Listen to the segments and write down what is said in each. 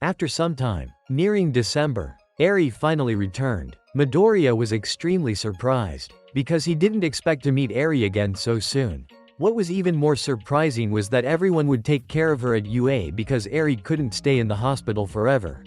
After some time, nearing December, Eri finally returned. Midoriya was extremely surprised, because he didn't expect to meet Eri again so soon. What was even more surprising was that everyone would take care of her at UA because Eri couldn't stay in the hospital forever.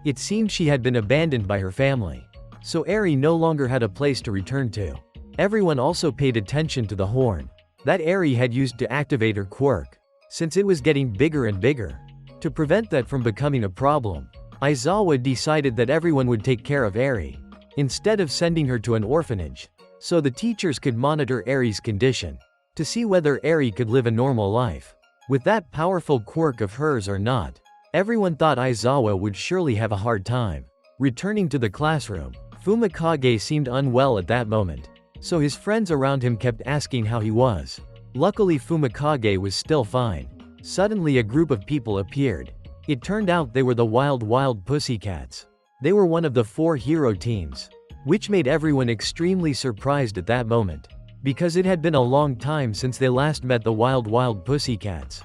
It seemed she had been abandoned by her family. So Eri no longer had a place to return to. Everyone also paid attention to the horn that Eri had used to activate her quirk, since it was getting bigger and bigger. To prevent that from becoming a problem, Aizawa decided that everyone would take care of Eri, instead of sending her to an orphanage, so the teachers could monitor Eri's condition, to see whether Eri could live a normal life with that powerful quirk of hers or not. Everyone thought Aizawa would surely have a hard time returning to the classroom. Fumikage seemed unwell at that moment, so his friends around him kept asking how he was. Luckily Fumikage was still fine. Suddenly a group of people appeared. It turned out they were the Wild Pussycats. They were one of the 4 hero teams, which made everyone extremely surprised at that moment, because it had been a long time since they last met the Wild Pussycats.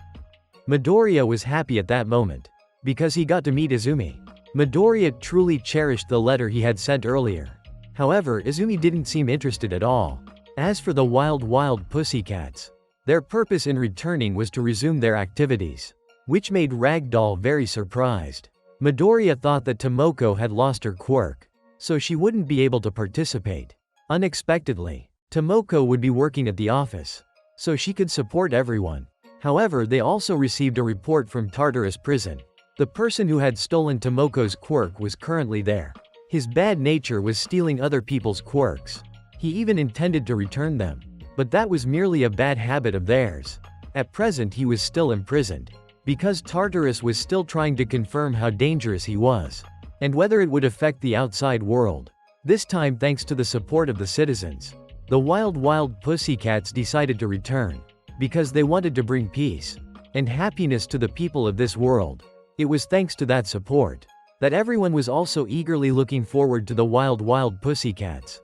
Midoriya was happy at that moment, because he got to meet Izumi. Midoriya truly cherished the letter he had sent earlier. However, Izumi didn't seem interested at all. As for the Wild Pussycats, their purpose in returning was to resume their activities, which made Ragdoll very surprised. Midoriya thought that Tomoko had lost her quirk, so she wouldn't be able to participate. Unexpectedly, Tomoko would be working at the office, so she could support everyone. However, they also received a report from Tartarus prison. The person who had stolen Tomoko's quirk was currently there. His bad nature was stealing other people's quirks. He even intended to return them, but that was merely a bad habit of theirs. At present he was still imprisoned, because Tartarus was still trying to confirm how dangerous he was, and whether it would affect the outside world. This time, thanks to the support of the citizens, the Wild Pussycats decided to return, because they wanted to bring peace and happiness to the people of this world. It was thanks to that support that everyone was also eagerly looking forward to the Wild Pussycats.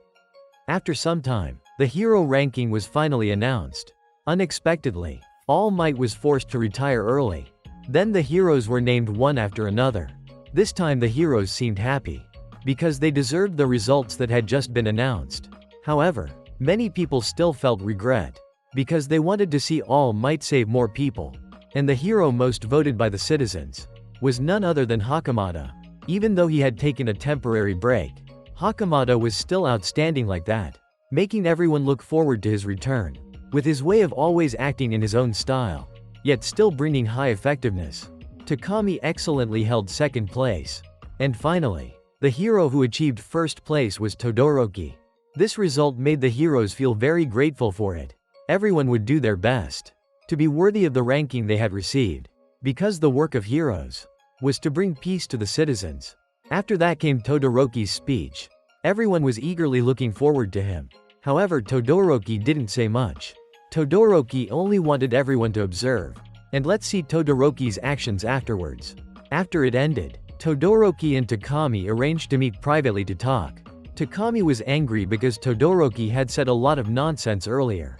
After some time, the hero ranking was finally announced. Unexpectedly, All Might was forced to retire early. Then the heroes were named one after another. This time the heroes seemed happy, because they deserved the results that had just been announced. However, many people still felt regret, because they wanted to see All Might save more people. And the hero most voted by the citizens was none other than Hakamada. Even though he had taken a temporary break, Hakamada was still outstanding like that, making everyone look forward to his return. With his way of always acting in his own style, yet still bringing high effectiveness, Takami excellently held second place. And finally, the hero who achieved first place was Todoroki. This result made the heroes feel very grateful for it. Everyone would do their best to be worthy of the ranking they had received, because the work of heroes was to bring peace to the citizens. After that came Todoroki's speech. Everyone was eagerly looking forward to him. However, Todoroki didn't say much. Todoroki only wanted everyone to observe, and let's see Todoroki's actions afterwards. After it ended, Todoroki and Takami arranged to meet privately to talk. Takami was angry because Todoroki had said a lot of nonsense earlier.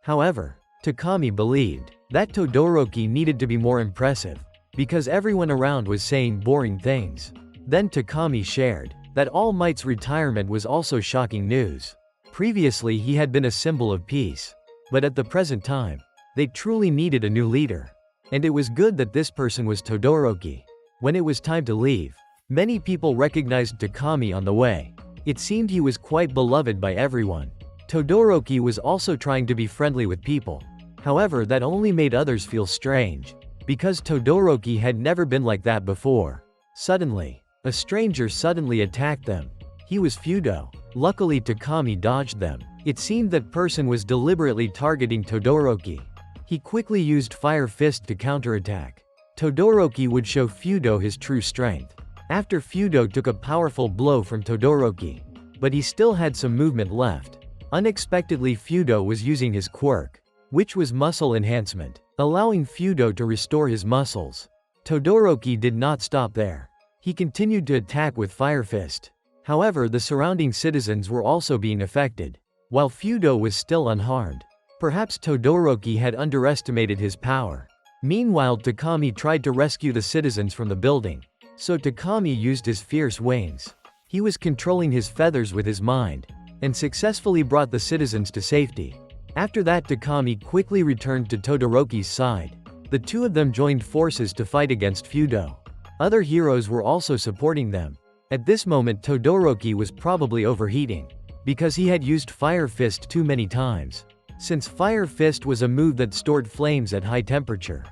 However, Takami believed that Todoroki needed to be more impressive, because everyone around was saying boring things. Then Takami shared that All Might's retirement was also shocking news. Previously he had been a symbol of peace, but at the present time, they truly needed a new leader. And it was good that this person was Todoroki. When it was time to leave, many people recognized Takami on the way. It seemed he was quite beloved by everyone. Todoroki was also trying to be friendly with people. However, that only made others feel strange, because Todoroki had never been like that before. Suddenly, a stranger suddenly attacked them. He was Fudo. Luckily Takami dodged them. It seemed that person was deliberately targeting Todoroki. He quickly used Fire Fist to counterattack. Todoroki would show Fudo his true strength. After Fudo took a powerful blow from Todoroki, but he still had some movement left. Unexpectedly Fudo was using his quirk, which was muscle enhancement, allowing Fudo to restore his muscles. Todoroki did not stop there. He continued to attack with Fire Fist. However, the surrounding citizens were also being affected, while Fudo was still unharmed. Perhaps Todoroki had underestimated his power. Meanwhile, Takami tried to rescue the citizens from the building. So Takami used his fierce wings. He was controlling his feathers with his mind, and successfully brought the citizens to safety. After that, Takami quickly returned to Todoroki's side. The two of them joined forces to fight against Fudo. Other heroes were also supporting them. At this moment, Todoroki was probably overheating, because he had used Fire Fist too many times. Since Fire Fist was a move that stored flames at high temperature.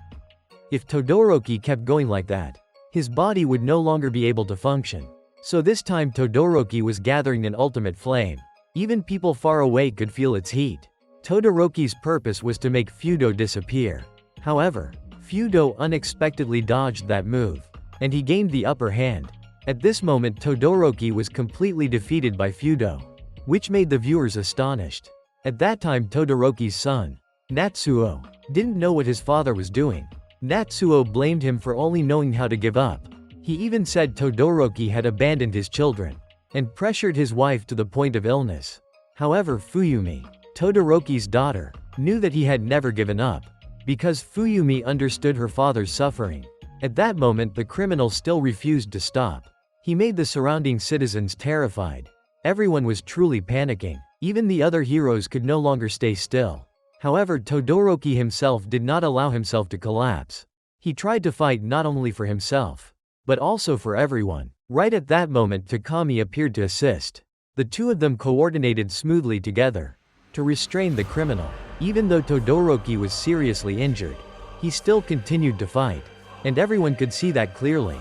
If Todoroki kept going like that, his body would no longer be able to function. So this time Todoroki was gathering an ultimate flame. Even people far away could feel its heat. Todoroki's purpose was to make Fudo disappear. However, Fudo unexpectedly dodged that move, and he gained the upper hand. At this moment, Todoroki was completely defeated by Fudo, which made the viewers astonished. At that time, Todoroki's son, Natsuo, didn't know what his father was doing. Natsuo blamed him for only knowing how to give up. He even said Todoroki had abandoned his children, and pressured his wife to the point of illness. However, Fuyumi, Todoroki's daughter, knew that he had never given up, because Fuyumi understood her father's suffering. At that moment, the criminal still refused to stop. He made the surrounding citizens terrified. Everyone was truly panicking. Even the other heroes could no longer stay still. However, Todoroki himself did not allow himself to collapse. He tried to fight not only for himself, but also for everyone. Right at that moment, Takami appeared to assist. The two of them coordinated smoothly together to restrain the criminal. Even though Todoroki was seriously injured, he still continued to fight, and everyone could see that clearly.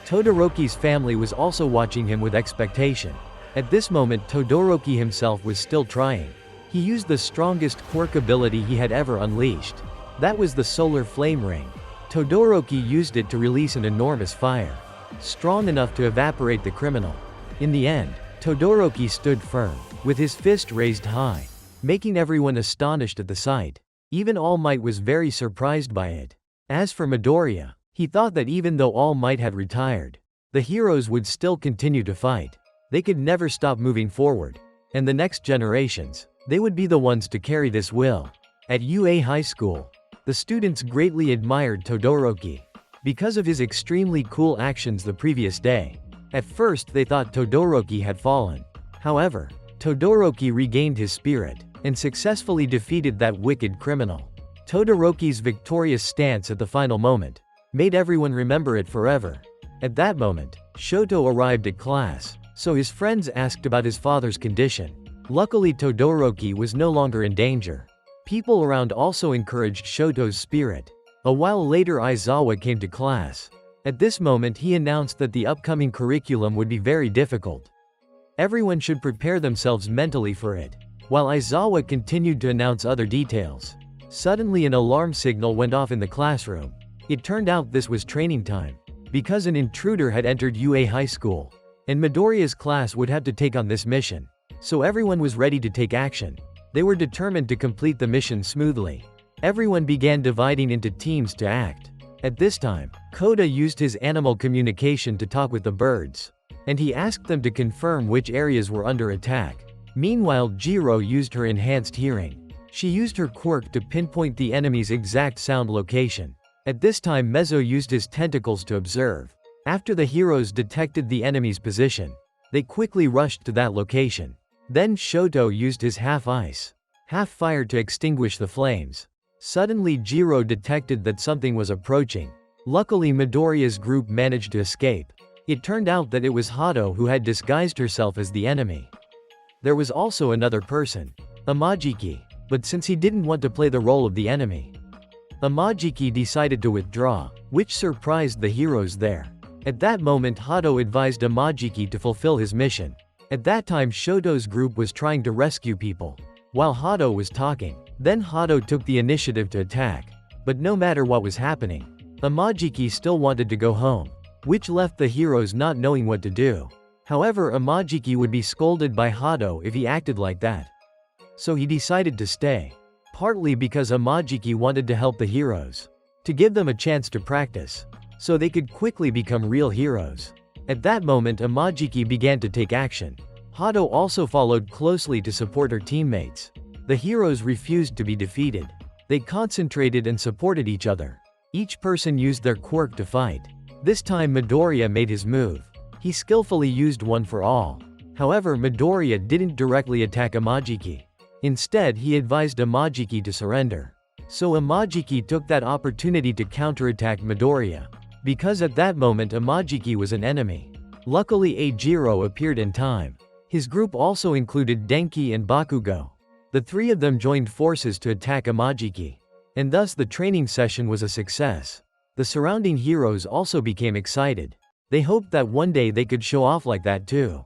Todoroki's family was also watching him with expectation. At this moment, Todoroki himself was still trying. He used the strongest quirk ability he had ever unleashed. That was the Solar Flame Ring. Todoroki used it to release an enormous fire, strong enough to evaporate the criminal. In the end, Todoroki stood firm, with his fist raised high, making everyone astonished at the sight. Even All Might was very surprised by it. As for Midoriya, he thought that even though All Might had retired, the heroes would still continue to fight. They could never stop moving forward, and the next generations, they would be the ones to carry this will. At UA High School, the students greatly admired Todoroki because of his extremely cool actions the previous day. At first they thought Todoroki had fallen. However, Todoroki regained his spirit and successfully defeated that wicked criminal. Todoroki's victorious stance at the final moment made everyone remember it forever. At that moment, Shoto arrived at class, so his friends asked about his father's condition. Luckily, Todoroki was no longer in danger. People around also encouraged Shoto's spirit. A while later, Aizawa came to class. At this moment, he announced that the upcoming curriculum would be very difficult. Everyone should prepare themselves mentally for it. While Aizawa continued to announce other details, suddenly an alarm signal went off in the classroom. It turned out this was training time, because an intruder had entered UA High School, and Midoriya's class would have to take on this mission. So everyone was ready to take action. They were determined to complete the mission smoothly. Everyone began dividing into teams to act. At this time, Koda used his animal communication to talk with the birds, and he asked them to confirm which areas were under attack. Meanwhile, Jiro used her enhanced hearing. She used her quirk to pinpoint the enemy's exact sound location. At this time, Mezzo used his tentacles to observe. After the heroes detected the enemy's position, they quickly rushed to that location. Then Shoto used his half-ice, half-fire to extinguish the flames. Suddenly, Jiro detected that something was approaching. Luckily, Midoriya's group managed to escape. It turned out that it was Hado who had disguised herself as the enemy. There was also another person, Amajiki, but since he didn't want to play the role of the enemy, Amajiki decided to withdraw, which surprised the heroes there. At that moment, Hado advised Amajiki to fulfill his mission. At that time, Shoto's group was trying to rescue people, while Hado was talking. Then Hado took the initiative to attack. But no matter what was happening, Amajiki still wanted to go home, which left the heroes not knowing what to do. However, Amajiki would be scolded by Hado if he acted like that. So he decided to stay. Partly because Amajiki wanted to help the heroes, to give them a chance to practice, so they could quickly become real heroes. At that moment, Amajiki began to take action. Hado also followed closely to support her teammates. The heroes refused to be defeated. They concentrated and supported each other. Each person used their quirk to fight. This time Midoriya made his move. He skillfully used one for all. However, Midoriya didn't directly attack Imajiki. Instead, he advised Imajiki to surrender. So Imajiki took that opportunity to counterattack Midoriya. Because at that moment Imajiki was an enemy. Luckily Eijiro appeared in time. His group also included Denki and Bakugo. The three of them joined forces to attack Imajiki. And thus the training session was a success. The surrounding heroes also became excited. They hoped that one day they could show off like that too.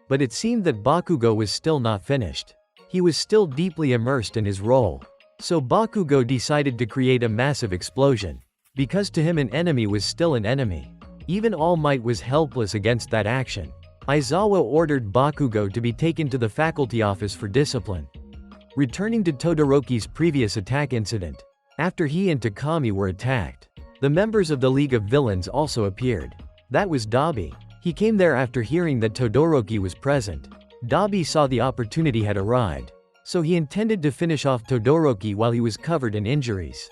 But it seemed that Bakugo was still not finished. He was still deeply immersed in his role. So Bakugo decided to create a massive explosion. Because to him an enemy was still an enemy. Even All Might was helpless against that action. Aizawa ordered Bakugo to be taken to the faculty office for discipline. Returning to Todoroki's previous attack incident. After he and Takami were attacked, the members of the League of Villains also appeared. That was Dabi. He came there after hearing that Todoroki was present. Dabi saw the opportunity had arrived. So he intended to finish off Todoroki while he was covered in injuries.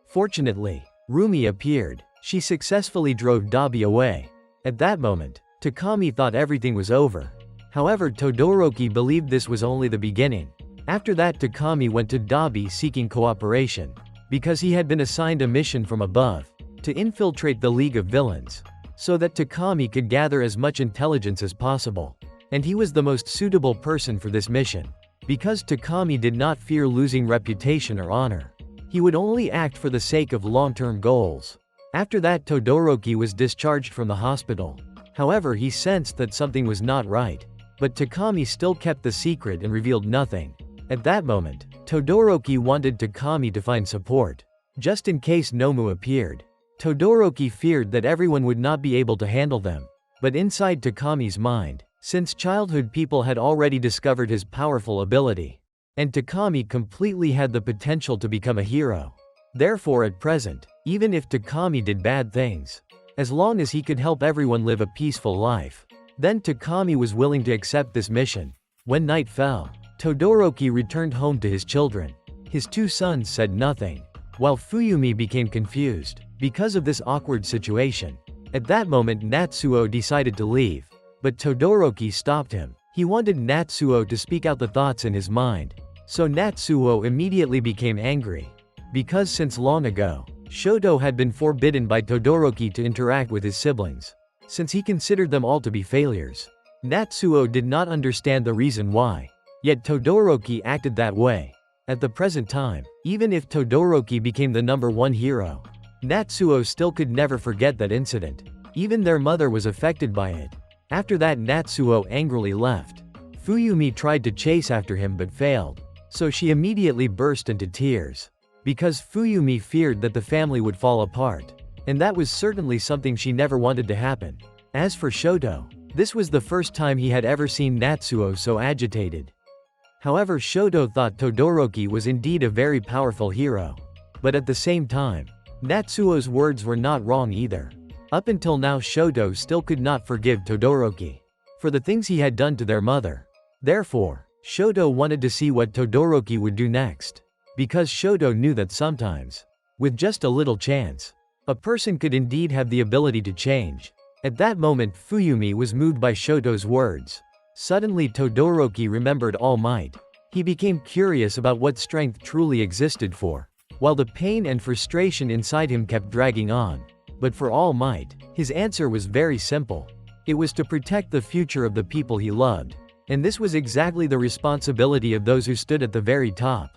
Fortunately, Rumi appeared. She successfully drove Dabi away. At that moment, Takami thought everything was over. However, Todoroki believed this was only the beginning. After that, Takami went to Dabi seeking cooperation. Because he had been assigned a mission from above, to infiltrate the League of Villains, so that Takami could gather as much intelligence as possible. And he was the most suitable person for this mission. Because Takami did not fear losing reputation or honor. He would only act for the sake of long-term goals. After that, Todoroki was discharged from the hospital. However, he sensed that something was not right. But Takami still kept the secret and revealed nothing. At that moment, Todoroki wanted Takami to find support. Just in case Nomu appeared. Todoroki feared that everyone would not be able to handle them. But inside Takami's mind, since childhood people had already discovered his powerful ability. And Takami completely had the potential to become a hero. Therefore at present, even if Takami did bad things, as long as he could help everyone live a peaceful life, then Takami was willing to accept this mission. When night fell, Todoroki returned home to his children. His two sons said nothing, while Fuyumi became confused, because of this awkward situation. At that moment Natsuo decided to leave. But Todoroki stopped him. He wanted Natsuo to speak out the thoughts in his mind. So Natsuo immediately became angry. Because since long ago, Shoto had been forbidden by Todoroki to interact with his siblings. Since he considered them all to be failures. Natsuo did not understand the reason why. Yet Todoroki acted that way. At the present time, even if Todoroki became the #1 hero, Natsuo still could never forget that incident. Even their mother was affected by it. After that Natsuo angrily left. Fuyumi tried to chase after him but failed. So she immediately burst into tears. Because Fuyumi feared that the family would fall apart. And that was certainly something she never wanted to happen. As for Shoto, this was the first time he had ever seen Natsuo so agitated. However, Shoto thought Todoroki was indeed a very powerful hero. But at the same time, Natsuo's words were not wrong either. Up until now Shoto still could not forgive Todoroki for the things he had done to their mother. Therefore, Shoto wanted to see what Todoroki would do next. Because Shoto knew that sometimes, with just a little chance, a person could indeed have the ability to change. At that moment Fuyumi was moved by Shoto's words. Suddenly Todoroki remembered All Might. He became curious about what strength truly existed for. While the pain and frustration inside him kept dragging on. But for All Might, his answer was very simple. It was to protect the future of the people he loved. And this was exactly the responsibility of those who stood at the very top.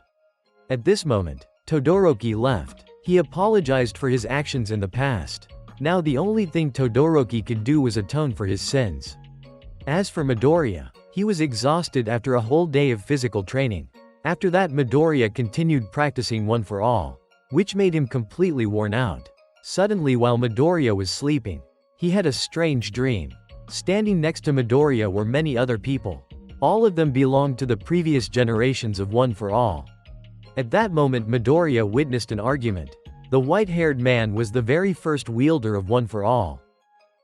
At this moment, Todoroki left. He apologized for his actions in the past. Now the only thing Todoroki could do was atone for his sins. As for Midoriya, he was exhausted after a whole day of physical training. After that Midoriya continued practicing One for All, which made him completely worn out. Suddenly while Midoriya was sleeping, he had a strange dream. Standing next to Midoriya were many other people. All of them belonged to the previous generations of One for All. At that moment Midoriya witnessed an argument. The white-haired man was the very first wielder of One for All.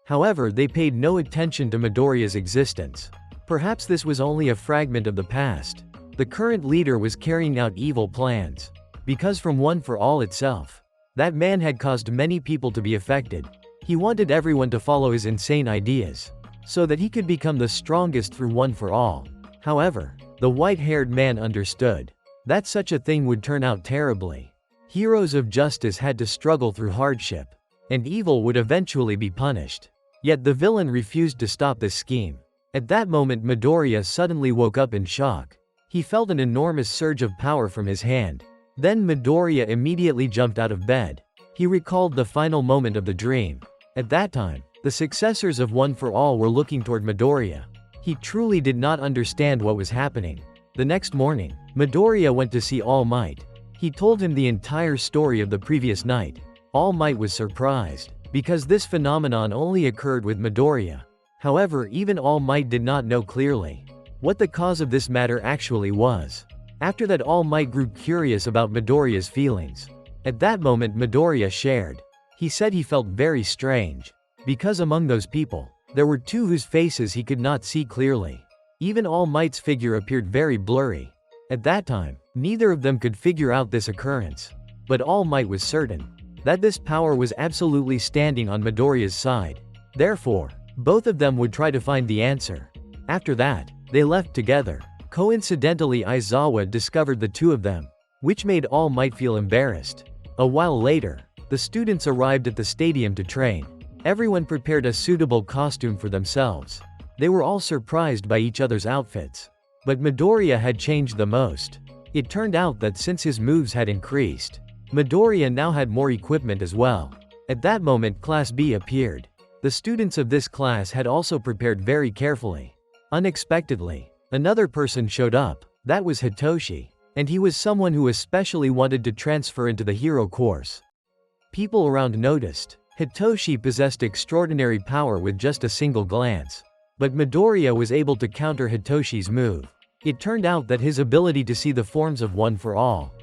However, they paid no attention to Midoriya's existence. Perhaps this was only a fragment of the past. The current leader was carrying out evil plans. Because from One for All itself, That man had caused many people to be affected. He wanted everyone to follow his insane ideas, so that he could become the strongest through one for all. However, the white-haired man understood that such a thing would turn out terribly. Heroes of justice had to struggle through hardship, and evil would eventually be punished. Yet the villain refused to stop this scheme. At that moment Midoriya suddenly woke up in shock. He felt an enormous surge of power from his hand. Then Midoriya immediately jumped out of bed. He recalled the final moment of the dream. At that time, the successors of One for All were looking toward Midoriya. He truly did not understand what was happening. The next morning, Midoriya went to see All Might. He told him the entire story of the previous night. All Might was surprised, because this phenomenon only occurred with Midoriya. However, even All Might did not know clearly what the cause of this matter actually was. After that, All Might grew curious about Midoriya's feelings. At that moment Midoriya shared. He said he felt very strange, because among those people, there were two whose faces he could not see clearly. Even All Might's figure appeared very blurry. At that time, neither of them could figure out this occurrence. But All Might was certain that this power was absolutely standing on Midoriya's side. Therefore, both of them would try to find the answer. After that, they left together. Coincidentally, Aizawa discovered the two of them, which made All Might feel embarrassed. A while later, the students arrived at the stadium to train. Everyone prepared a suitable costume for themselves. They were all surprised by each other's outfits. But Midoriya had changed the most. It turned out that since his moves had increased, Midoriya now had more equipment as well. At that moment Class B appeared. The students of this class had also prepared very carefully. Unexpectedly, another person showed up. That was Hitoshi. And he was someone who especially wanted to transfer into the hero course. People around noticed. Hitoshi possessed extraordinary power with just a single glance. But Midoriya was able to counter Hitoshi's move. It turned out that his ability to see the forms of One for All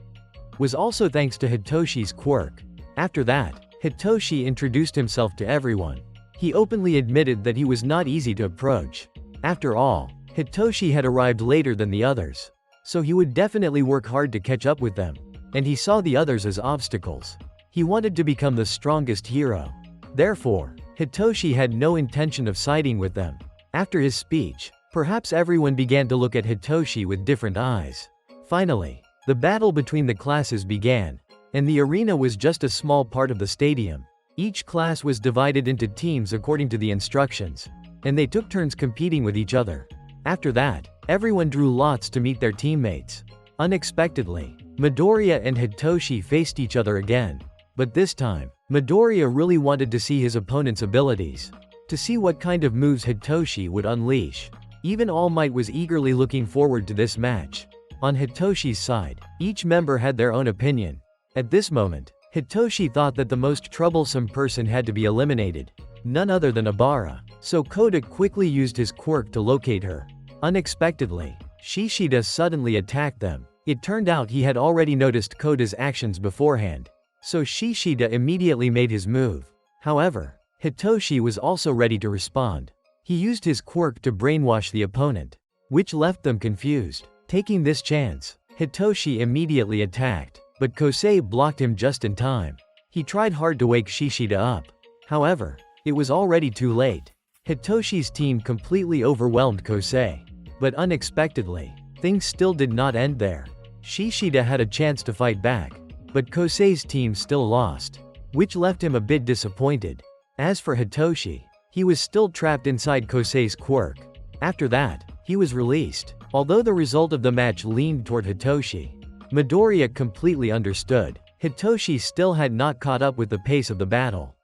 was also thanks to Hitoshi's quirk. After that, Hitoshi introduced himself to everyone. He openly admitted that he was not easy to approach. After all, Hitoshi had arrived later than the others, so he would definitely work hard to catch up with them. And he saw the others as obstacles. He wanted to become the strongest hero. Therefore, Hitoshi had no intention of siding with them. After his speech, perhaps everyone began to look at Hitoshi with different eyes. Finally, the battle between the classes began, and the arena was just a small part of the stadium. Each class was divided into teams according to the instructions, and they took turns competing with each other. After that, everyone drew lots to meet their teammates. Unexpectedly, Midoriya and Hitoshi faced each other again. But this time, Midoriya really wanted to see his opponent's abilities, to see what kind of moves Hitoshi would unleash. Even All Might was eagerly looking forward to this match. On Hitoshi's side, each member had their own opinion. At this moment, Hitoshi thought that the most troublesome person had to be eliminated, none other than Abara. So Koda quickly used his quirk to locate her. Unexpectedly, Shishida suddenly attacked them. It turned out he had already noticed Koda's actions beforehand. So Shishida immediately made his move. However, Hitoshi was also ready to respond. He used his quirk to brainwash the opponent, which left them confused. Taking this chance, Hitoshi immediately attacked, but Kosei blocked him just in time. He tried hard to wake Shishida up. However, it was already too late. Hitoshi's team completely overwhelmed Kosei. But unexpectedly, things still did not end there. Shishida had a chance to fight back, but Kosei's team still lost, which left him a bit disappointed. As for Hitoshi, he was still trapped inside Kosei's quirk. After that, he was released. Although the result of the match leaned toward Hitoshi, Midoriya completely understood. Hitoshi still had not caught up with the pace of the battle.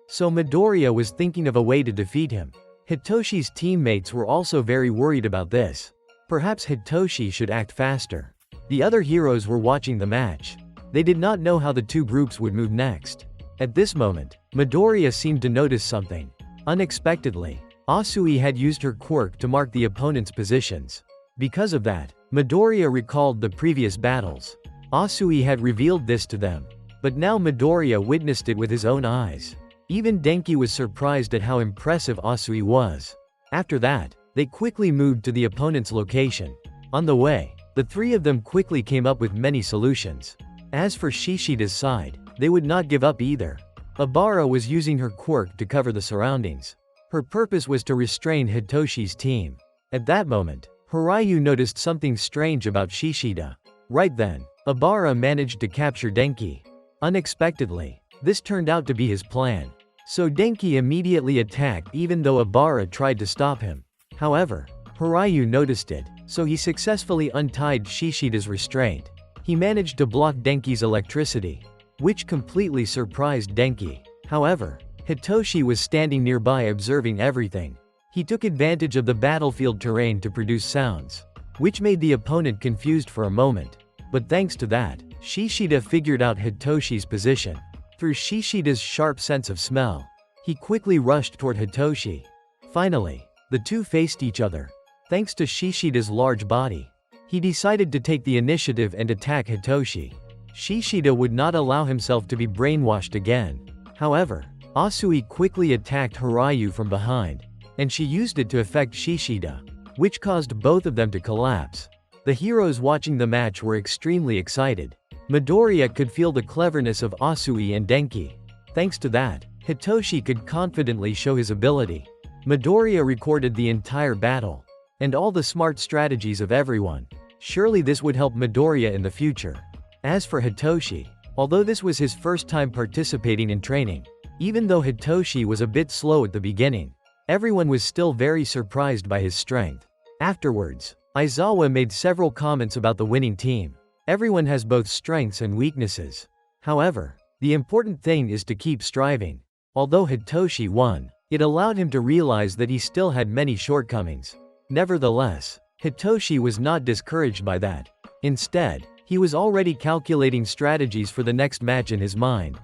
So Midoriya was thinking of a way to defeat him. Hitoshi's teammates were also very worried about this. Perhaps Hitoshi should act faster. The other heroes were watching the match. They did not know how the two groups would move next. At this moment, Midoriya seemed to notice something. Unexpectedly, Asui had used her quirk to mark the opponent's positions. Because of that, Midoriya recalled the previous battles. Asui had revealed this to them. But now Midoriya witnessed it with his own eyes. Even Denki was surprised at how impressive Asui was. After that, they quickly moved to the opponent's location. On the way, the three of them quickly came up with many solutions. As for Shishida's side, they would not give up either. Abara was using her quirk to cover the surroundings. Her purpose was to restrain Hitoshi's team. At that moment, Hiryu noticed something strange about Shishida. Right then, Abara managed to capture Denki. Unexpectedly, this turned out to be his plan. So Denki immediately attacked even though Abara tried to stop him. However, Hiryu noticed it, so he successfully untied Shishida's restraint. He managed to block Denki's electricity, which completely surprised Denki. However, Hitoshi was standing nearby observing everything. He took advantage of the battlefield terrain to produce sounds, which made the opponent confused for a moment. But thanks to that, Shishida figured out Hitoshi's position. Through Shishida's sharp sense of smell, he quickly rushed toward Hitoshi. Finally, the two faced each other. Thanks to Shishida's large body, he decided to take the initiative and attack Hitoshi. Shishida would not allow himself to be brainwashed again. However, Asui quickly attacked Hiryu from behind, and she used it to affect Shishida, which caused both of them to collapse. The heroes watching the match were extremely excited. Midoriya could feel the cleverness of Asui and Denki. Thanks to that, Hitoshi could confidently show his ability. Midoriya recorded the entire battle, and all the smart strategies of everyone. Surely this would help Midoriya in the future. As for Hitoshi, although this was his first time participating in training, even though Hitoshi was a bit slow at the beginning, everyone was still very surprised by his strength. Afterwards, Aizawa made several comments about the winning team. Everyone has both strengths and weaknesses. However, the important thing is to keep striving. Although Hitoshi won, it allowed him to realize that he still had many shortcomings. Nevertheless, Hitoshi was not discouraged by that. Instead, he was already calculating strategies for the next match in his mind.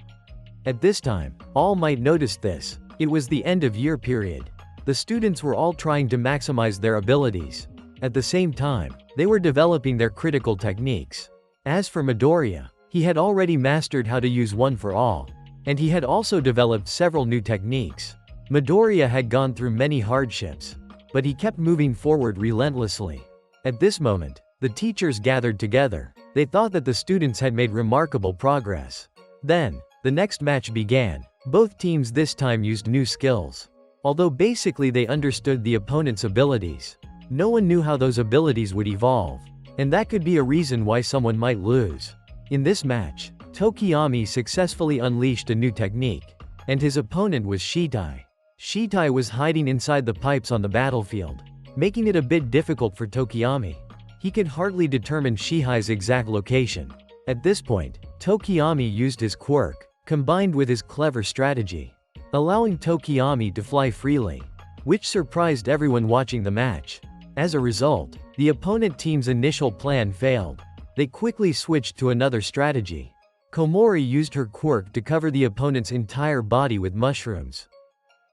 At this time, All Might noticed this. It was the end of year period. The students were all trying to maximize their abilities. At the same time, they were developing their critical techniques. As for Midoriya, he had already mastered how to use One for All, and he had also developed several new techniques. Midoriya had gone through many hardships, but he kept moving forward relentlessly. At this moment, the teachers gathered together. They thought that the students had made remarkable progress. Then, the next match began. Both teams this time used new skills. Although basically they understood the opponent's abilities, no one knew how those abilities would evolve, and that could be a reason why someone might lose. In this match, Tokiyami successfully unleashed a new technique, and his opponent was Shitai. Shitai was hiding inside the pipes on the battlefield, making it a bit difficult for Tokiyami. He could hardly determine Shihai's exact location. At this point, Tokiyami used his quirk, combined with his clever strategy, allowing Tokiyami to fly freely, which surprised everyone watching the match. As a result, the opponent team's initial plan failed. They quickly switched to another strategy. Komori used her quirk to cover the opponent's entire body with mushrooms.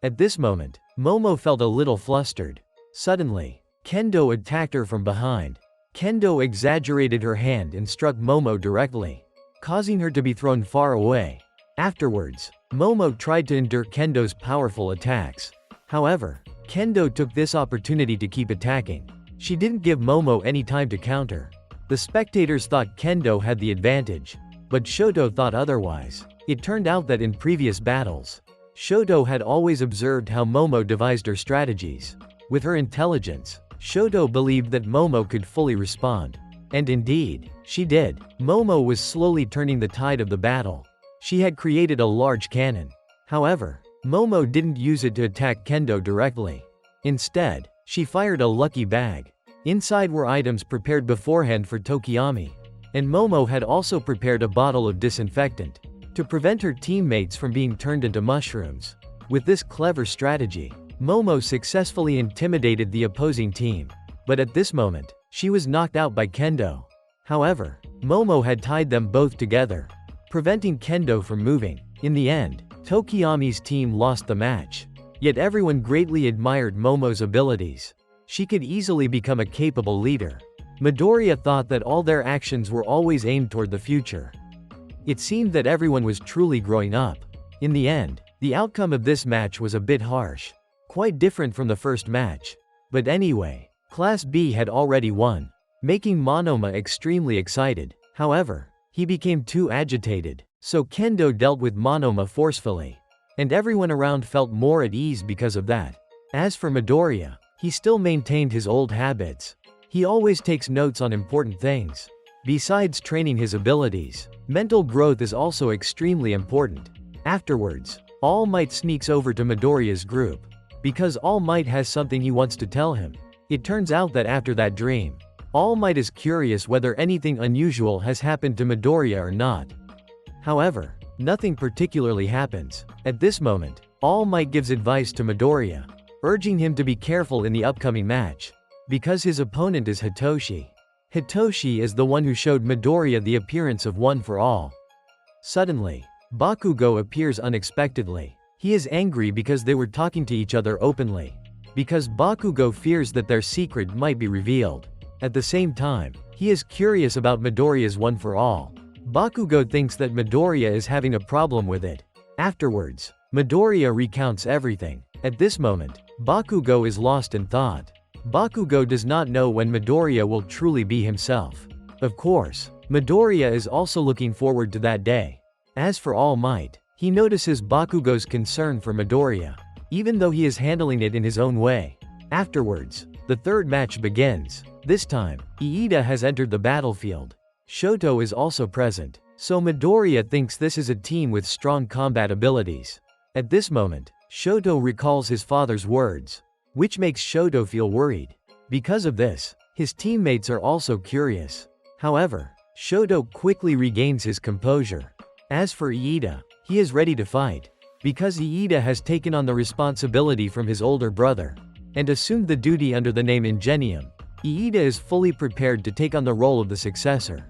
At this moment, Momo felt a little flustered. Suddenly, Kendo attacked her from behind. Kendo exaggerated her hand and struck Momo directly, causing her to be thrown far away. Afterwards, Momo tried to endure Kendo's powerful attacks. However, Kendo took this opportunity to keep attacking. She didn't give Momo any time to counter. The spectators thought Kendo had the advantage, but Shoto thought otherwise. It turned out that in previous battles, Shoto had always observed how Momo devised her strategies. With her intelligence, Shoto believed that Momo could fully respond. And indeed, she did. Momo was slowly turning the tide of the battle. She had created a large cannon. However, Momo didn't use it to attack Kendo directly. Instead, she fired a lucky bag. Inside were items prepared beforehand for Tokiyami. And Momo had also prepared a bottle of disinfectant to prevent her teammates from being turned into mushrooms. With this clever strategy, Momo successfully intimidated the opposing team. But at this moment, she was knocked out by Kendo. However, Momo had tied them both together, preventing Kendo from moving. In the end, Tokiyami's team lost the match. Yet everyone greatly admired Momo's abilities. She could easily become a capable leader. Midoriya thought that all their actions were always aimed toward the future. It seemed that everyone was truly growing up. In the end, the outcome of this match was a bit harsh. Quite different from the first match. But anyway, Class B had already won, making Monoma extremely excited. However, he became too agitated. So Kendo dealt with Monoma forcefully. And everyone around felt more at ease because of that. As for Midoriya, he still maintained his old habits. He always takes notes on important things. Besides training his abilities, mental growth is also extremely important. Afterwards, All Might sneaks over to Midoriya's group. Because All Might has something he wants to tell him. It turns out that after that dream, All Might is curious whether anything unusual has happened to Midoriya or not. However, nothing particularly happens. At this moment, All Might gives advice to Midoriya, urging him to be careful in the upcoming match. Because his opponent is Hitoshi. Hitoshi is the one who showed Midoriya the appearance of One for All. Suddenly, Bakugo appears unexpectedly. He is angry because they were talking to each other openly. Because Bakugo fears that their secret might be revealed. At the same time, he is curious about Midoriya's One for All. Bakugo thinks that Midoriya is having a problem with it. Afterwards, Midoriya recounts everything. At this moment, Bakugo is lost in thought. Bakugo does not know when Midoriya will truly be himself. Of course, Midoriya is also looking forward to that day. As for All Might, he notices Bakugo's concern for Midoriya, even though he is handling it in his own way. Afterwards, the third match begins. This time, Iida has entered the battlefield. Shoto is also present, so Midoriya thinks this is a team with strong combat abilities. At this moment, Shoto recalls his father's words, which makes Shoto feel worried. Because of this, his teammates are also curious. However, Shoto quickly regains his composure. As for Iida, he is ready to fight. Because Iida has taken on the responsibility from his older brother, and assumed the duty under the name Ingenium, Iida is fully prepared to take on the role of the successor.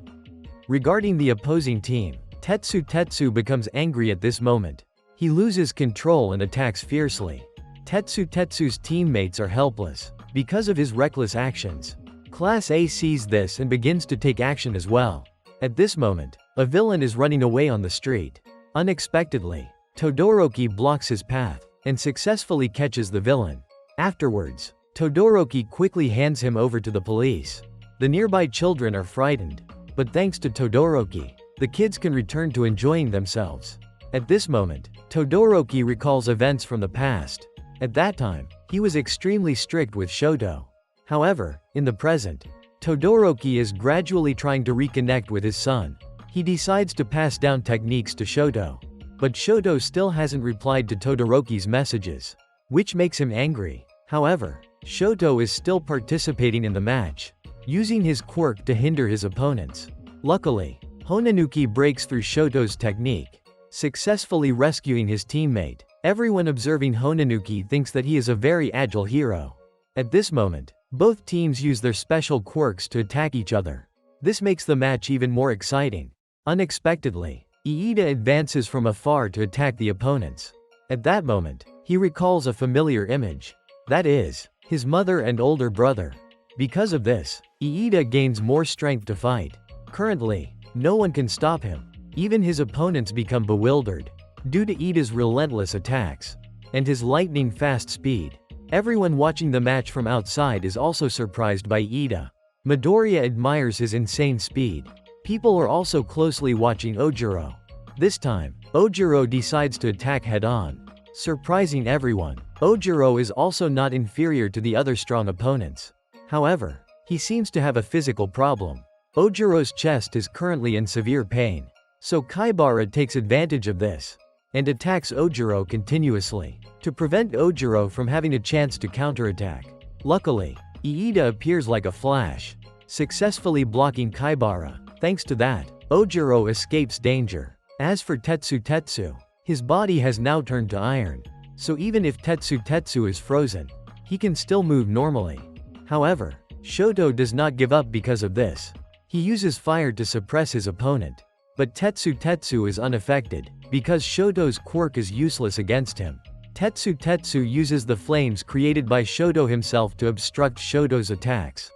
Regarding the opposing team, Tetsu becomes angry at this moment. He loses control and attacks fiercely. Tetsu's teammates are helpless because of his reckless actions. Class A sees this and begins to take action as well. At this moment, a villain is running away on the street. Unexpectedly, Todoroki blocks his path and successfully catches the villain. Afterwards, Todoroki quickly hands him over to the police. The nearby children are frightened, but thanks to Todoroki, the kids can return to enjoying themselves. At this moment, Todoroki recalls events from the past. At that time, he was extremely strict with Shoto. However, in the present, Todoroki is gradually trying to reconnect with his son. He decides to pass down techniques to Shoto. But Shoto still hasn't replied to Todoroki's messages, which makes him angry. However, Shoto is still participating in the match, using his quirk to hinder his opponents. Luckily, Honanuki breaks through Shoto's technique, successfully rescuing his teammate. Everyone observing Honanuki thinks that he is a very agile hero. At this moment, both teams use their special quirks to attack each other. This makes the match even more exciting. Unexpectedly, Iida advances from afar to attack the opponents. At that moment, he recalls a familiar image. That is, his mother and older brother. Because of this, Iida gains more strength to fight. Currently, no one can stop him. Even his opponents become bewildered due to Iida's relentless attacks and his lightning-fast speed. Everyone watching the match from outside is also surprised by Iida. Midoriya admires his insane speed. People are also closely watching Ojiro. This time, Ojiro decides to attack head-on, surprising everyone. Ojiro is also not inferior to the other strong opponents. However, he seems to have a physical problem. Ojiro's chest is currently in severe pain. So Kaibara takes advantage of this and attacks Ojiro continuously to prevent Ojiro from having a chance to counterattack. Luckily, Iida appears like a flash, successfully blocking Kaibara. Thanks to that, Ojiro escapes danger. As for Tetsu, his body has now turned to iron. So even if Tetsu is frozen, he can still move normally. However, Shoto does not give up because of this. He uses fire to suppress his opponent. But Tetsu is unaffected, because Shoto's quirk is useless against him. Tetsu uses the flames created by Shoto himself to obstruct Shoto's attacks,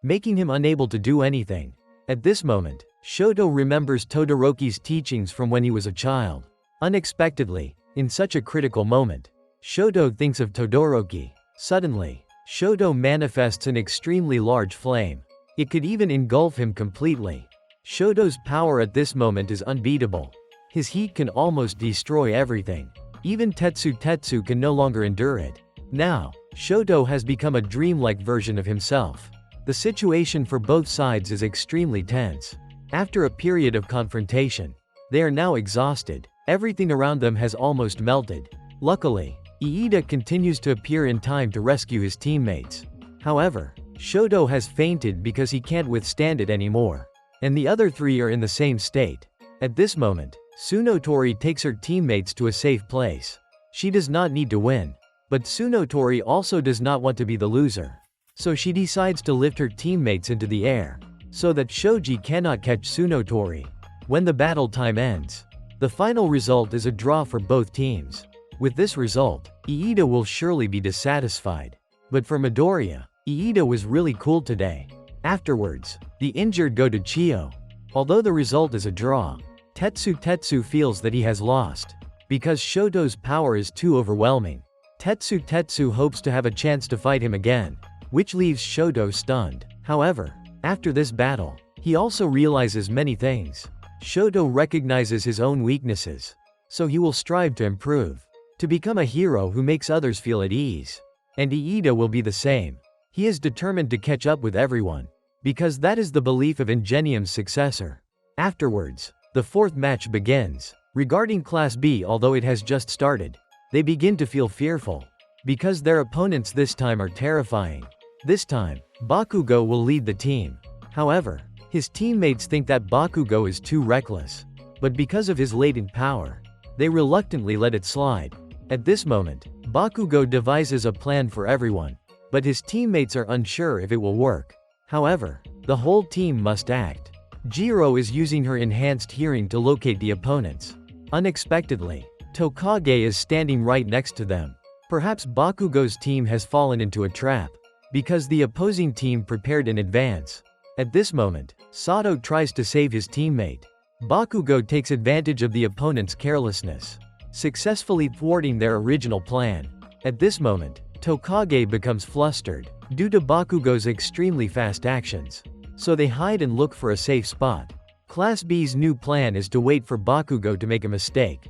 making him unable to do anything. At this moment, Shoto remembers Todoroki's teachings from when he was a child. Unexpectedly, in such a critical moment, Shoto thinks of Todoroki. Suddenly, Shoto manifests an extremely large flame. It could even engulf him completely. Shoto's power at this moment is unbeatable. His heat can almost destroy everything. Even Tetsu can no longer endure it. Now, Shoto has become a dreamlike version of himself. The situation for both sides is extremely tense. After a period of confrontation, they are now exhausted. Everything around them has almost melted. Luckily, Iida continues to appear in time to rescue his teammates. However, Shoto has fainted because he can't withstand it anymore. And the other three are in the same state. At this moment, Tsunotori takes her teammates to a safe place. She does not need to win. But Tsunotori also does not want to be the loser. So she decides to lift her teammates into the air, so that Shoji cannot catch Tsunotori. When the battle time ends, the final result is a draw for both teams. With this result, Iida will surely be dissatisfied. But for Midoriya, Iida was really cool today. Afterwards, the injured go to Chio. Although the result is a draw, Tetsu feels that he has lost. Because Shoto's power is too overwhelming. Tetsu hopes to have a chance to fight him again, which leaves Shoto stunned. However, after this battle, he also realizes many things. Shoto recognizes his own weaknesses, so he will strive to improve, to become a hero who makes others feel at ease. And Iida will be the same. He is determined to catch up with everyone, because that is the belief of Ingenium's successor. Afterwards, the fourth match begins. Regarding Class B, although it has just started, they begin to feel fearful, because their opponents this time are terrifying. This time, Bakugo will lead the team. However, his teammates think that Bakugo is too reckless. But because of his latent power, they reluctantly let it slide. At this moment, Bakugo devises a plan for everyone, but his teammates are unsure if it will work. However, the whole team must act. Jiro is using her enhanced hearing to locate the opponents. Unexpectedly, Tokage is standing right next to them. Perhaps Bakugo's team has fallen into a trap, because the opposing team prepared in advance. At this moment, Sato tries to save his teammate. Bakugo takes advantage of the opponent's carelessness, successfully thwarting their original plan. At this moment, Tokage becomes flustered, due to Bakugo's extremely fast actions. So they hide and look for a safe spot. Class B's new plan is to wait for Bakugo to make a mistake.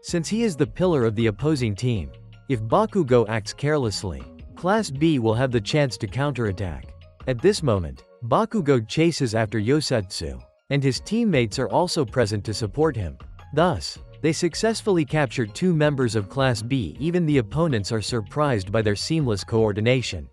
Since he is the pillar of the opposing team, if Bakugo acts carelessly, Class B will have the chance to counterattack. At this moment, Bakugo chases after Yosatsu, and his teammates are also present to support him. Thus, they successfully capture two members of Class B. Even the opponents are surprised by their seamless coordination.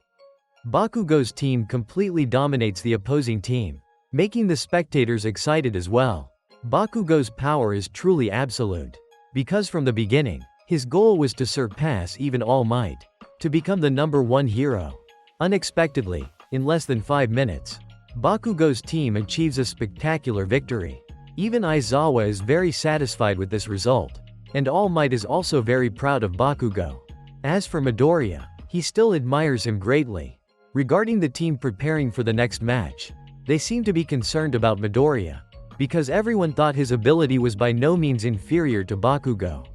Bakugo's team completely dominates the opposing team, making the spectators excited as well. Bakugo's power is truly absolute, because from the beginning, his goal was to surpass even All Might, to become the #1 hero. Unexpectedly, in less than 5 minutes, Bakugo's team achieves a spectacular victory. Even Aizawa is very satisfied with this result, and All Might is also very proud of Bakugo. As for Midoriya, he still admires him greatly. Regarding the team preparing for the next match, they seem to be concerned about Midoriya, because everyone thought his ability was by no means inferior to Bakugo.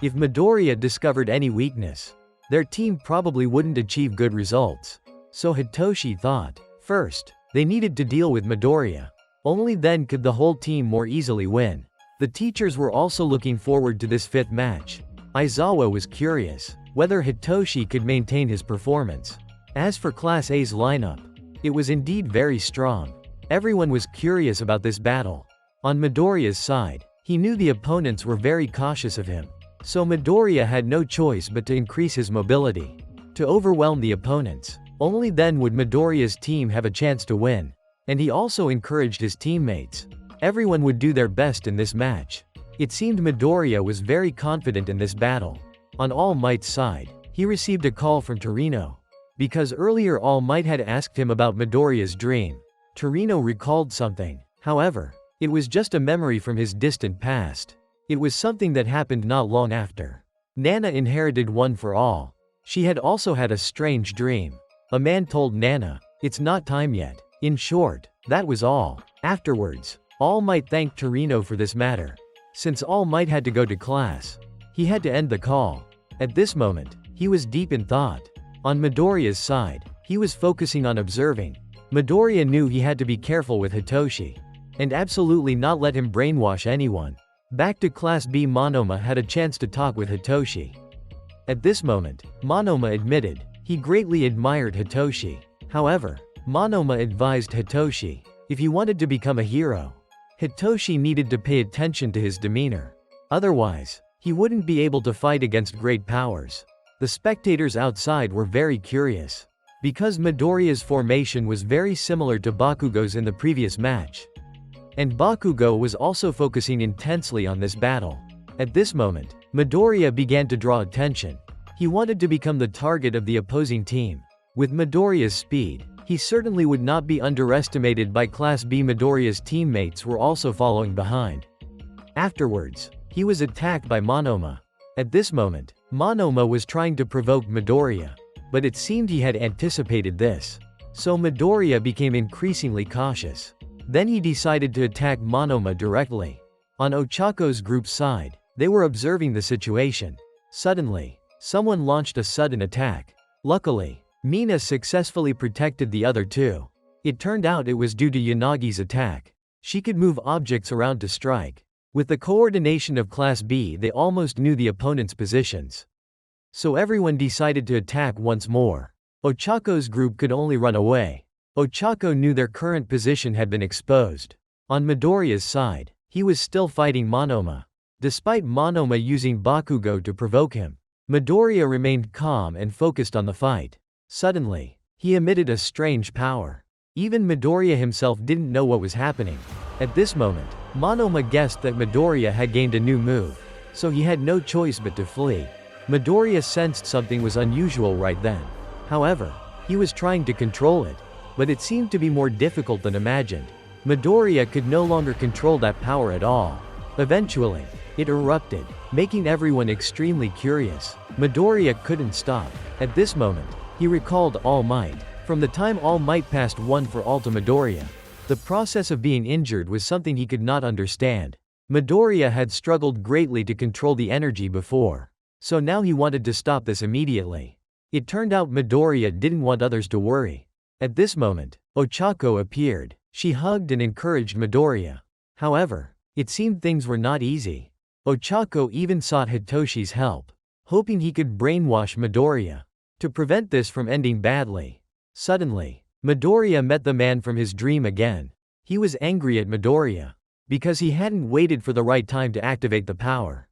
If Midoriya discovered any weakness, their team probably wouldn't achieve good results. So Hitoshi thought, first, they needed to deal with Midoriya. Only then could the whole team more easily win. The teachers were also looking forward to this 5th match. Aizawa was curious whether Hitoshi could maintain his performance. As for Class A's lineup, it was indeed very strong. Everyone was curious about this battle. On Midoriya's side, he knew the opponents were very cautious of him. So Midoriya had no choice but to increase his mobility, to overwhelm the opponents. Only then would Midoriya's team have a chance to win. And he also encouraged his teammates. Everyone would do their best in this match. It seemed Midoriya was very confident in this battle. On All Might's side, he received a call from Torino. Because earlier All Might had asked him about Midoriya's dream. Torino recalled something. However, it was just a memory from his distant past. It was something that happened not long after. Nana inherited One for All. She had also had a strange dream. A man told Nana, "It's not time yet." In short, that was all. Afterwards, All Might thanked Torino for this matter. Since All Might had to go to class, he had to end the call. At this moment, he was deep in thought. On Midoriya's side, he was focusing on observing. Midoriya knew he had to be careful with Hitoshi, and absolutely not let him brainwash anyone. Back to Class B, Monoma had a chance to talk with Hitoshi. At this moment, Monoma admitted he greatly admired Hitoshi. However, Monoma advised Hitoshi, if he wanted to become a hero, Hitoshi needed to pay attention to his demeanor. Otherwise, he wouldn't be able to fight against great powers. The spectators outside were very curious, because Midoriya's formation was very similar to Bakugo's in the previous match. And Bakugo was also focusing intensely on this battle. At this moment, Midoriya began to draw attention. He wanted to become the target of the opposing team. With Midoriya's speed, he certainly would not be underestimated by Class B. Midoriya's teammates were also following behind. Afterwards, he was attacked by Monoma. At this moment, Monoma was trying to provoke Midoriya, but it seemed he had anticipated this. So Midoriya became increasingly cautious. Then he decided to attack Monoma directly. On Ochako's group's side, they were observing the situation. Suddenly, someone launched a sudden attack. Luckily, Mina successfully protected the other two. It turned out it was due to Yanagi's attack. She could move objects around to strike. With the coordination of Class B, they almost knew the opponent's positions. So everyone decided to attack once more. Ochako's group could only run away. Ochako knew their current position had been exposed. On Midoriya's side, he was still fighting Monoma. Despite Monoma using Bakugo to provoke him, Midoriya remained calm and focused on the fight. Suddenly, he emitted a strange power. Even Midoriya himself didn't know what was happening. At this moment, Monoma guessed that Midoriya had gained a new move, so he had no choice but to flee. Midoriya sensed something was unusual right then. However, he was trying to control it, but it seemed to be more difficult than imagined. Midoriya could no longer control that power at all. Eventually, it erupted, making everyone extremely curious. Midoriya couldn't stop. At this moment, he recalled All Might. From the time All Might passed one for all to Midoriya, the process of being injured was something he could not understand. Midoriya had struggled greatly to control the energy before, so now he wanted to stop this immediately. It turned out Midoriya didn't want others to worry. At this moment, Ochako appeared. She hugged and encouraged Midoriya. However, it seemed things were not easy. Ochako even sought Hitoshi's help, hoping he could brainwash Midoriya to prevent this from ending badly. Suddenly, Midoriya met the man from his dream again. He was angry at Midoriya because he hadn't waited for the right time to activate the power.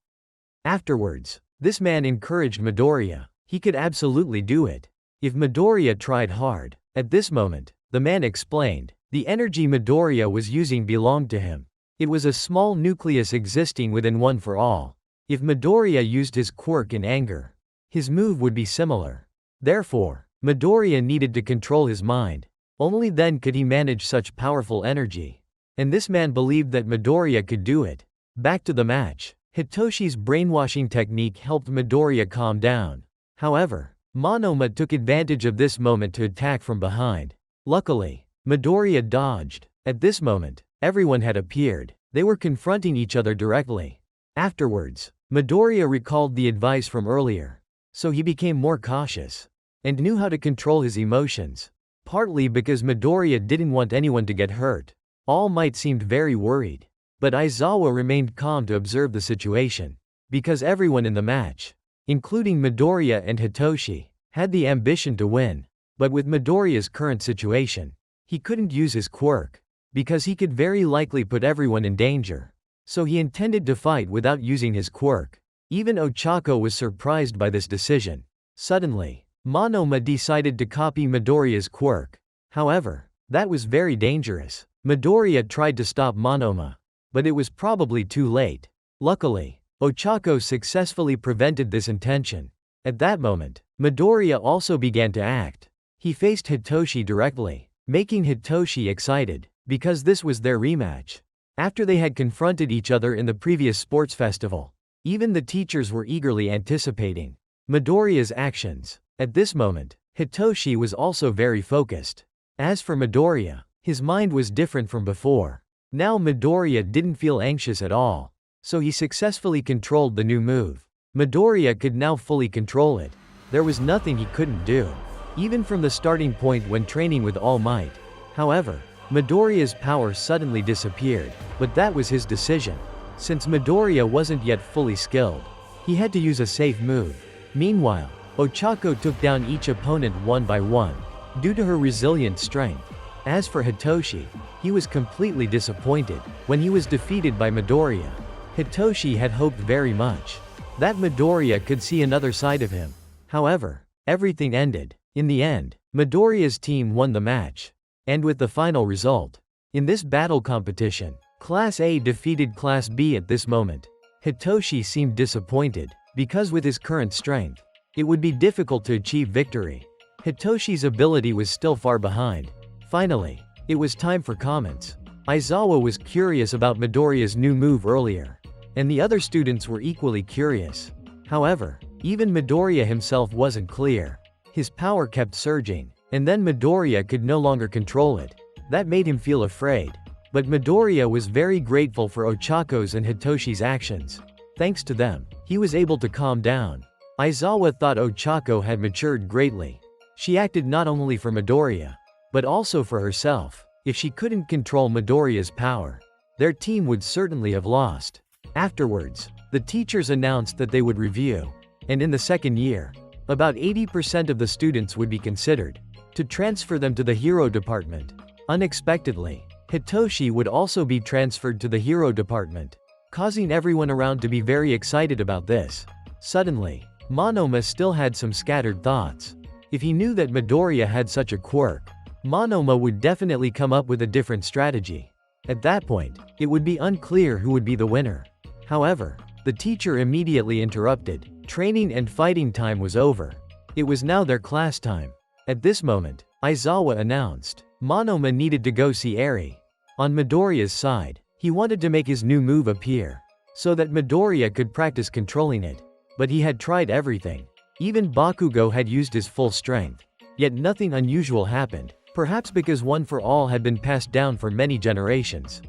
Afterwards, this man encouraged Midoriya. He could absolutely do it if Midoriya tried hard. At this moment, the man explained, the energy Midoriya was using belonged to him. It was a small nucleus existing within One for All. If Midoriya used his quirk in anger, his move would be similar. Therefore, Midoriya needed to control his mind. Only then could he manage such powerful energy. And this man believed that Midoriya could do it. Back to the match. Hitoshi's brainwashing technique helped Midoriya calm down. However, Monoma took advantage of this moment to attack from behind. Luckily, Midoriya dodged. At this moment, everyone had appeared. They were confronting each other directly. Afterwards, Midoriya recalled the advice from earlier, so he became more cautious and knew how to control his emotions. Partly because Midoriya didn't want anyone to get hurt, All Might seemed very worried. But Aizawa remained calm to observe the situation, because everyone in the match, including Midoriya and Hitoshi, had the ambition to win. But with Midoriya's current situation, he couldn't use his quirk, because he could very likely put everyone in danger. So he intended to fight without using his quirk. Even Ochako was surprised by this decision. Suddenly, Monoma decided to copy Midoriya's quirk. However, that was very dangerous. Midoriya tried to stop Monoma, but it was probably too late. Luckily, Ochako successfully prevented this intention. At that moment, Midoriya also began to act. He faced Hitoshi directly, making Hitoshi excited, because this was their rematch. After they had confronted each other in the previous sports festival, even the teachers were eagerly anticipating Midoriya's actions. At this moment, Hitoshi was also very focused. As for Midoriya, his mind was different from before. Now Midoriya didn't feel anxious at all, so he successfully controlled the new move. Midoriya could now fully control it. There was nothing he couldn't do, even from the starting point when training with All Might. However, Midoriya's power suddenly disappeared, but that was his decision. Since Midoriya wasn't yet fully skilled, he had to use a safe move. Meanwhile, Ochako took down each opponent one by one, due to her resilient strength. As for Hitoshi, he was completely disappointed when he was defeated by Midoriya. Hitoshi had hoped very much that Midoriya could see another side of him. However, everything ended. In the end, Midoriya's team won the match. And with the final result, in this battle competition, Class A defeated Class B at this moment. Hitoshi seemed disappointed, because with his current strength, it would be difficult to achieve victory. Hitoshi's ability was still far behind. Finally, it was time for comments. Aizawa was curious about Midoriya's new move earlier, and the other students were equally curious. However, even Midoriya himself wasn't clear. His power kept surging, and then Midoriya could no longer control it. That made him feel afraid. But Midoriya was very grateful for Ochako's and Hitoshi's actions. Thanks to them, he was able to calm down. Aizawa thought Ochako had matured greatly. She acted not only for Midoriya, but also for herself. If she couldn't control Midoriya's power, their team would certainly have lost. Afterwards, the teachers announced that they would review, and in the second year, about 80% of the students would be considered to transfer them to the hero department. Unexpectedly, Hitoshi would also be transferred to the hero department, causing everyone around to be very excited about this. Suddenly, Monoma still had some scattered thoughts. If he knew that Midoriya had such a quirk, Monoma would definitely come up with a different strategy. At that point, it would be unclear who would be the winner. However, the teacher immediately interrupted. Training and fighting time was over. It was now their class time. At this moment, Aizawa announced Monoma needed to go see Eri. On Midoriya's side, he wanted to make his new move appear, so that Midoriya could practice controlling it. But he had tried everything. Even Bakugo had used his full strength. Yet nothing unusual happened, perhaps because One for All had been passed down for many generations.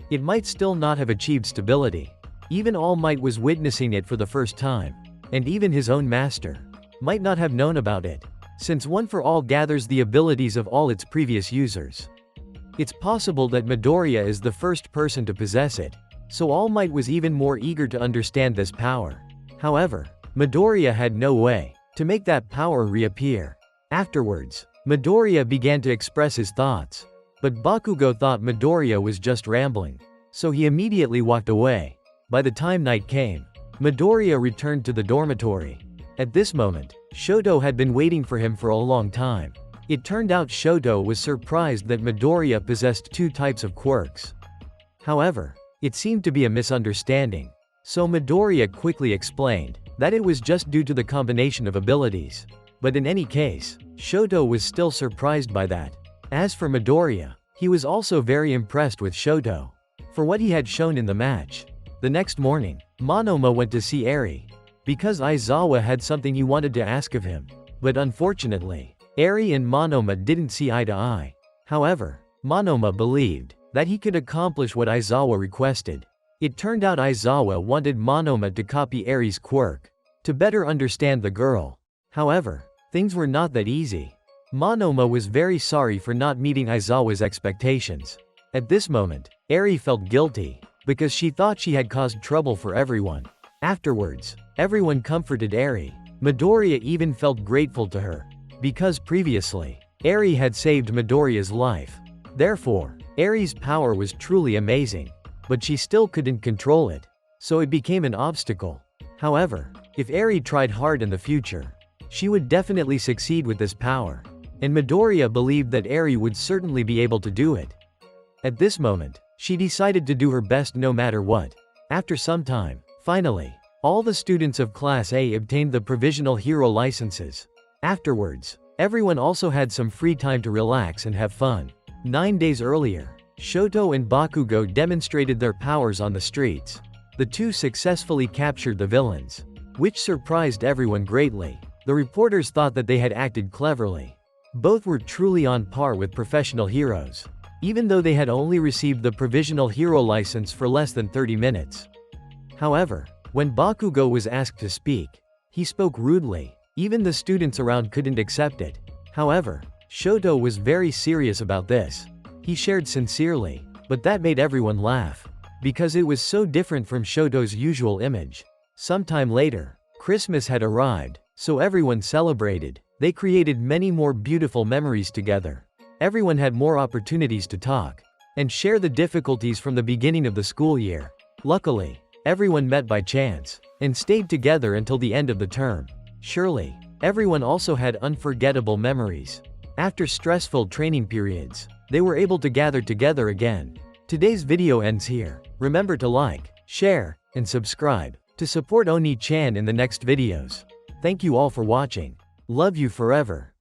It might still not have achieved stability. Even All Might was witnessing it for the first time, and even his own master might not have known about it, since One for All gathers the abilities of all its previous users. It's possible that Midoriya is the first person to possess it, so All Might was even more eager to understand this power. However, Midoriya had no way to make that power reappear. Afterwards, Midoriya began to express his thoughts, but Bakugo thought Midoriya was just rambling, so he immediately walked away. By the time night came, Midoriya returned to the dormitory. At this moment, Shoto had been waiting for him for a long time. It turned out Shoto was surprised that Midoriya possessed two types of quirks. However, it seemed to be a misunderstanding, so Midoriya quickly explained that it was just due to the combination of abilities. But in any case, Shoto was still surprised by that. As for Midoriya, he was also very impressed with Shoto for what he had shown in the match. The next morning, Monoma went to see Eri, because Aizawa had something he wanted to ask of him. But unfortunately, Eri and Monoma didn't see eye to eye. However, Monoma believed that he could accomplish what Aizawa requested. It turned out Aizawa wanted Monoma to copy Eri's quirk, to better understand the girl. However, things were not that easy. Monoma was very sorry for not meeting Aizawa's expectations. At this moment, Eri felt guilty, because she thought she had caused trouble for everyone. Afterwards, everyone comforted Eri. Midoriya even felt grateful to her, because previously, Eri had saved Midoriya's life. Therefore, Eri's power was truly amazing, but she still couldn't control it, so it became an obstacle. However, if Eri tried hard in the future, she would definitely succeed with this power, and Midoriya believed that Eri would certainly be able to do it. At this moment, she decided to do her best no matter what. After some time, finally, all the students of Class A obtained the provisional hero licenses. Afterwards, everyone also had some free time to relax and have fun. 9 days earlier, Shoto and Bakugo demonstrated their powers on the streets. The two successfully captured the villains, which surprised everyone greatly. The reporters thought that they had acted cleverly. Both were truly on par with professional heroes, even though they had only received the provisional hero license for less than 30 minutes. However, when Bakugo was asked to speak, he spoke rudely. Even the students around couldn't accept it. However, Shoto was very serious about this. He shared sincerely, but that made everyone laugh. because it was so different from Shoto's usual image. Sometime later, Christmas had arrived, so everyone celebrated. They created many more beautiful memories together. Everyone had more opportunities to talk and share the difficulties from the beginning of the school year. Luckily, everyone met by chance and stayed together until the end of the term. Surely, everyone also had unforgettable memories. After stressful training periods, they were able to gather together again. Today's video ends here. Remember to like, share, and subscribe to support Oni-chan in the next videos. Thank you all for watching. Love you forever.